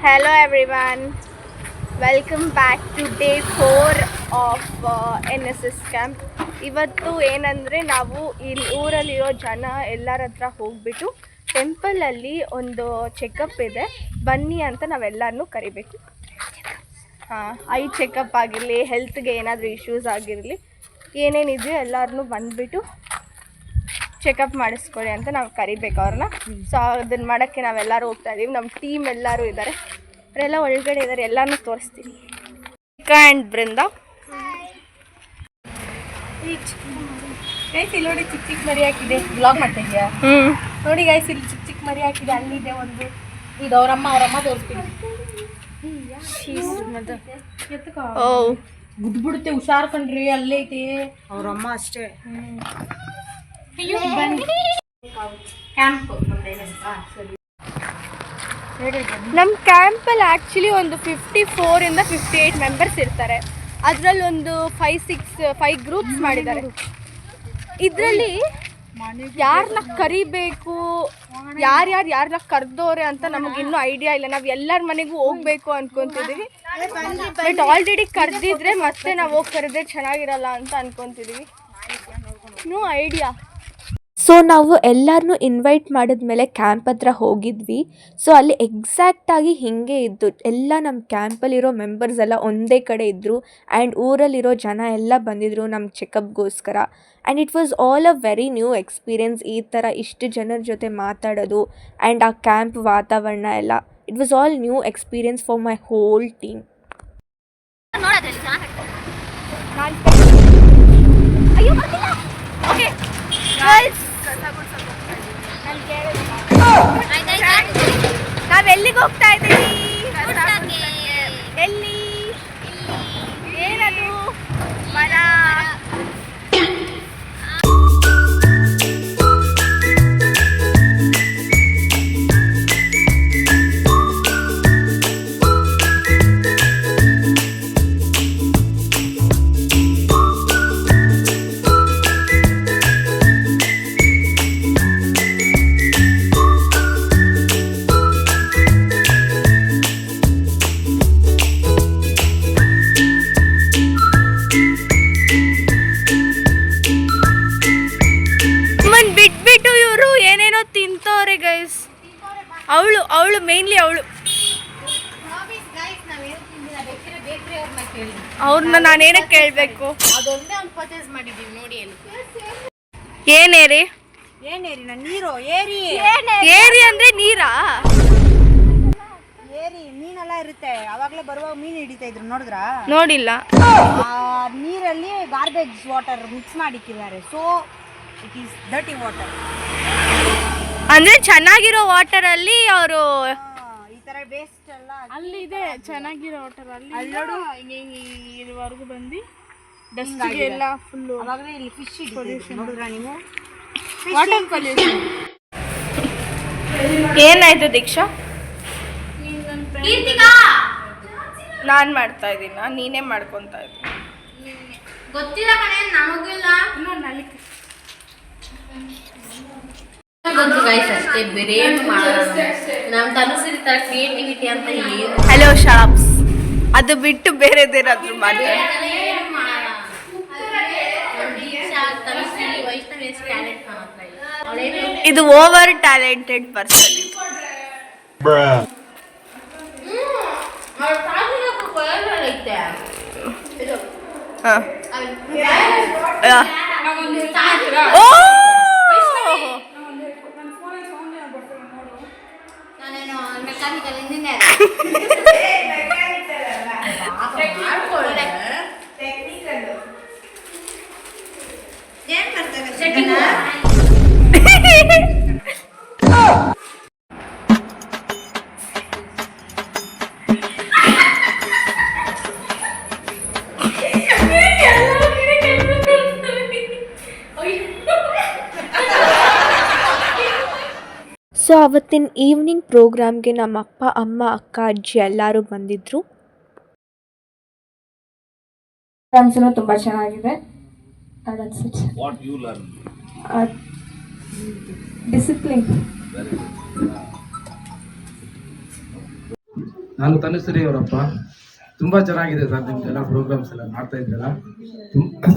Hello everyone, welcome back to day 4 of NSS camp. ಇವತ್ತು ಏನಂದರೆ ನಾವು ಇಲ್ಲಿ ಊರಲ್ಲಿರೋ ಜನ ಎಲ್ಲರ ಹತ್ರ ಹೋಗ್ಬಿಟ್ಟು ಟೆಂಪಲಲ್ಲಿ ಒಂದು ಚೆಕಪ್ ಇದೆ ಬನ್ನಿ ಅಂತ ನಾವೆಲ್ಲರನ್ನೂ ಕರಿಬೇಕು. ಐ ಚೆಕಪ್ ಆಗಿರಲಿ, ಹೆಲ್ತ್ಗೆ ಏನಾದರೂ ಇಶ್ಯೂಸ್ ಆಗಿರಲಿ, ಏನೇನಿದೆಯೋ ಎಲ್ಲರನ್ನೂ ಬಂದುಬಿಟ್ಟು ಚೆಕಪ್ ಮಾಡಿಸ್ಕೊಳ್ಳಿ ಅಂತ ನಾವು ಕರಿಬೇಕು ಅವ್ರನ್ನ. ಸೊ ಅದನ್ನು ಮಾಡೋಕ್ಕೆ ನಾವೆಲ್ಲರೂ ಹೋಗ್ತಾ ಇದ್ದೀವಿ. ನಮ್ಮ ಟೀಮ್ ಎಲ್ಲರೂ ಇದ್ದಾರೆ, ಅವರೆಲ್ಲ ಒಳಗಡೆ ಇದ್ದಾರೆ, ಎಲ್ಲನೂ ತೋರಿಸ್ತೀನಿ. ಆ್ಯಂಡ್ ಬೃಂದ ಗೈಸ್ ಇಲ್ಲಿ ನೋಡಿ ಚಿಕ್ಕ ಚಿಕ್ಕ ಮರಿ ಹಾಕಿದೆ. ಬ್ಲಾಗ್ ಮಾಡ್ತಾ ಇದೆಯಾ? ನೋಡಿ ಗೈಸ್ ಇಲ್ಲಿ ಚಿಕ್ಕ ಚಿಕ್ಕ ಮರಿ ಹಾಕಿದೆ. ಅಲ್ಲಿದೆ ಒಂದು, ಇದು ಅವರಮ್ಮ ತೋರಿಸ್ತೀನಿ. ಗುದ್ಬಿಡುತ್ತೆ, ಹುಷಾರ್ ಕಣ್ರಿ. ಅಲ್ಲೈತೆ ಅವ್ರಮ್ಮ ಅಷ್ಟೇ. ನಮ್ಮ ಕ್ಯಾಂಪಲ್ಲಿ ಆ್ಯಕ್ಚುಲಿ ಒಂದು 54 to 58 ಮೆಂಬರ್ಸ್ ಇರ್ತಾರೆ. ಅದರಲ್ಲಿ ಒಂದು 5 ಗ್ರೂಪ್ಸ್ ಮಾಡಿದ್ದಾರೆ. ಇದರಲ್ಲಿ ಯಾರನ್ನ ಕರಿಬೇಕು, ಯಾರನ್ನ ಕರೆದೋರೆ ಅಂತ ನಮಗಿನ್ನೂ ಐಡಿಯಾ ಇಲ್ಲ. ನಾವು ಎಲ್ಲರ ಮನೆಗೂ ಹೋಗ್ಬೇಕು ಅಂದ್ಕೊತಿದ್ದೀವಿ. ಬಟ್ ಆಲ್ರೆಡಿ ಕರೆದಿದ್ರೆ ಮತ್ತೆ ನಾವು ಹೋಗಿ ಕರೆದ್ರೆ ಚೆನ್ನಾಗಿರಲ್ಲ ಅಂತ ಅಂದ್ಕೊತಿದ್ದೀವಿ. No idea. ಸೊ ನಾವು ಎಲ್ಲರನ್ನೂ ಇನ್ವೈಟ್ ಮಾಡಿದ್ಮೇಲೆ ಕ್ಯಾಂಪ್ ಹತ್ರ ಹೋಗಿದ್ವಿ. ಸೊ ಅಲ್ಲಿ ಎಕ್ಸಾಕ್ಟಾಗಿ ಹೀಗೆ ಇದ್ದು ಎಲ್ಲ ನಮ್ಮ ಕ್ಯಾಂಪಲ್ಲಿರೋ ಮೆಂಬರ್ಸ್ ಎಲ್ಲ ಒಂದೇ ಕಡೆ ಇದ್ದರು. ಆ್ಯಂಡ್ ಊರಲ್ಲಿರೋ ಜನ ಎಲ್ಲ ಬಂದಿದ್ದರು ನಮ್ಮ ಚೆಕಪ್ಗೋಸ್ಕರ. And it was all a very new experience. ಈ ಥರ ಇಷ್ಟು ಜನರ ಜೊತೆ ಮಾತಾಡೋದು ಆ್ಯಂಡ್ ಆ ಕ್ಯಾಂಪ್ ವಾತಾವರಣ ಎಲ್ಲ, it was all new experience for my whole team. ನಾವೆಲ್ಲಿಗೆ ಹೋಗ್ತಾ ಇದ್ದೀವಿ? ಎಲ್ಲಿ? ಏನದು ಮರ? ಬಿಟ್ಬಿಟ್ಟು ಇವರು ಏನೇನೋ ತಿಂತವ್ರೆ ಗೈಸ್. ಅವಳು ಮೇನ್ಲಿ ಅವ್ರನ್ನ ನಾನೇನಕ್ಕೆ ಕೇಳಬೇಕು? ಅದೊಂದೇ ಒಂದು ಪರ್ಚೇಸ್ ಮಾಡಿದ್ದೀವಿ ನೋಡಿ. ಅಲ್ಲಿ ಏನೇರಿ ನೀರು ಏರಿ ಅಂದ್ರೆ ನೀರಾ? ಏರಿ ಮೀನೆಲ್ಲ ಇರುತ್ತೆ. ಅವಾಗಲೇ ಬರುವಾಗ ಮೀನು ಹಿಡಿತಾ ಇದ್ರು, ನೋಡಿದ್ರಾ? ನೋಡಿಲ್ಲ. ನೀರಲ್ಲಿ ಗಾರ್ಬೇಜ್ ವಾಟರ್ ಮಿಕ್ಸ್ ಮಾಡಿಕ್ಕಿದ್ದಾರೆ. So it is dirty water. ಅಂದ್ರೆ ಚೆನ್ನಾಗಿರೋ ವಾಟರ್ ಅಲ್ಲಿ ಅವರು ಈ ತರ ಬೇಸ್ಟ್ ಎಲ್ಲ ಅಲ್ಲಿ ಇದೆ. ಚೆನ್ನಾಗಿರೋ ವಾಟರ್ ಅಲ್ಲಿ ಅಲ್ಲೋಡು ಇದುವರೆಗೂ ಬಂದು ಡಸ್ಟ್ಗೆ ಎಲ್ಲ ಫುಲ್ಲು. ಅವಾಗಲೇ ಇಲ್ಲಿ ಫಿಶ್ ಪೊಲ್ಯೂಷನ್ ನೋಡಿದ್ರಾ ನೀವು? Water pollution. ಏನಾಯ್ತು ದೀಕ್ಷಾ? ನಾನು ಮಾಡ್ತಾ ಇದ್ದೀನ, ನೀನೇ ಮಾಡ್ಕೊತಾ ಇದ್ದೀನಿ. ಗೊತ್ತಿಲ್ಲ ಕಣೆ, ನಮಗಿಲ್ಲ. ಗೊತ್ತು ಗೈಸ್, ಅಷ್ಟೇ. ಬೇರೆ ನಮ್ಮ ತನಸಿರಿ ತರ ಕ್ರಿಯೇಟಿವಿಟಿ ಅಂತ ಏನು. ಹಲೋ ಶಾಪ್ಸ್, ಅದು ಬಿಟ್ಟು ಬೇರೆದೇನಾದ್ರೂ ಮಾಡ್ತಾರೆ. ಇದು over talented person. Mechanical engineer. So ಅವತ್ತಿನ ಈವ್ನಿಂಗ್ ಪ್ರೋಗ್ರಾಮ್ಗೆ ನಮ್ಮ ಅಪ್ಪ, ಅಮ್ಮ, ಅಕ್ಕ, ಅಜ್ಜಿ ಎಲ್ಲರೂ ಬಂದಿದ್ದರು. ತುಂಬ ಚೆನ್ನಾಗಿದೆ. ಡಿಸಿಪ್ಲಿನ್. ನಾನು ತನುಶ್ರೀ ಅವರಪ್ಪ. ತುಂಬ ಚೆನ್ನಾಗಿದೆ ಸರ್ ನಿಮ್ದೆಲ್ಲ ಪ್ರೋಗ್ರಾಮ್ಸ್ ಎಲ್ಲ ಮಾಡ್ತಾ ಇದ್ದೆಲ್ಲ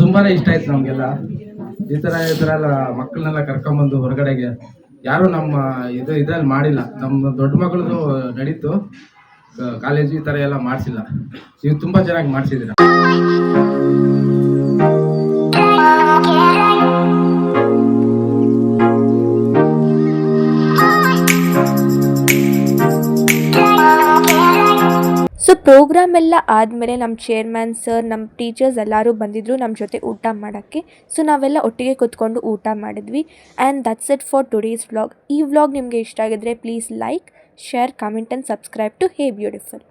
ತುಂಬಾ ಇಷ್ಟ ಆಯ್ತು ನಮಗೆಲ್ಲ. ಈ ಥರ ಎಲ್ಲ ಮಕ್ಕಳನ್ನೆಲ್ಲ ಕರ್ಕೊಂಬಂದು ಹೊರಗಡೆಗೆ ಯಾರು ನಮ್ಮ ಇದ್ರಲ್ಲಿ ಮಾಡಿಲ್ಲ. ನಮ್ಮ ದೊಡ್ಡ ಮಗಳದು ನಡೀತು ಕಾಲೇಜು, ಈ ಥರ ಎಲ್ಲ ಮಾಡಿಸಿಲ್ಲ. ನೀವು ತುಂಬ ಚೆನ್ನಾಗಿ ಮಾಡಿಸಿದ್ದೀರ. ಸೊ ಪ್ರೋಗ್ರಾಮ್ ಎಲ್ಲ ಆದಮೇಲೆ ನಮ್ಮ ಚೇರ್ಮ್ಯಾನ್ ಸರ್, ನಮ್ಮ ಟೀಚರ್ಸ್ ಎಲ್ಲರೂ ಬಂದಿದ್ದರು ನಮ್ಮ ಜೊತೆ ಊಟ ಮಾಡೋಕ್ಕೆ. ಸೊ ನಾವೆಲ್ಲ ಒಟ್ಟಿಗೆ ಕೂತ್ಕೊಂಡು ಊಟ ಮಾಡಿದ್ವಿ. And that's it for today's vlog. ಈ ವ್ಲಾಗ್ ನಿಮಗೆ ಇಷ್ಟ ಆಗಿದ್ರೆ please like, share, comment and subscribe to hey beautiful.